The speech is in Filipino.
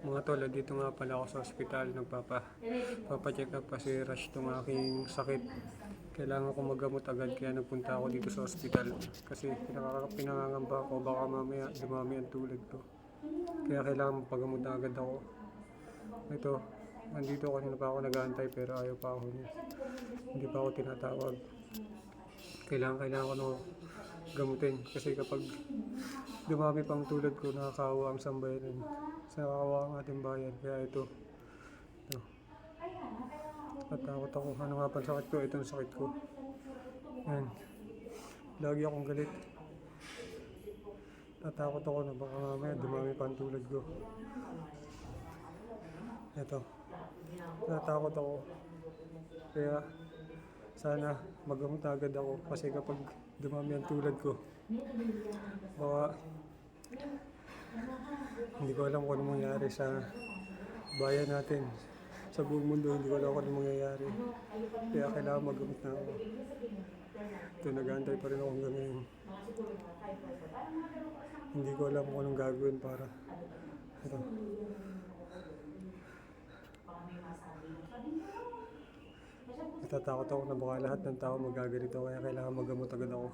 Mga tol, dito nga pala ako sa ospital. Papacheck up kasi rush tong aking sakit. Kailangan ko maggamot agad kaya nagpunta ako dito sa ospital. Kasi pinangangamba ko baka mamaya dumami ang tulad ko. Kaya kailangan magpagamot na agad ako. Ito, nandito kanina pa ako nag-aantay pero ayaw pa ako niya. Hindi pa ako tinatawag. Kailangan ko no gamutin kasi kapag dumami pang tulad ko nakakaawa ang sambayanan. Nakakaawa ang ating bayan. Kaya ito. Natakot ako. Ano nga pang sakit ko? Itong sakit ko. Yan. Lagi akong galit. Natakot ako na baka mamaya dumami pa ang tulad ko. Ito. Natakot ako. Kaya sana magamot agad ako kasi kapag dumami ang tulad ko baka hindi ko alam kung ano mangyayari sa bayan natin, sa buong mundo. Hindi ko alam kung ano mangyayari kaya kailangan magamot na ako. Ito, nag-aantay pa rin ako hanggang ngayon. Hindi ko alam kung anong gagawin para ito. Natatakot ako na baka lahat ng tao magaganito kaya kailangan magamot agad ako.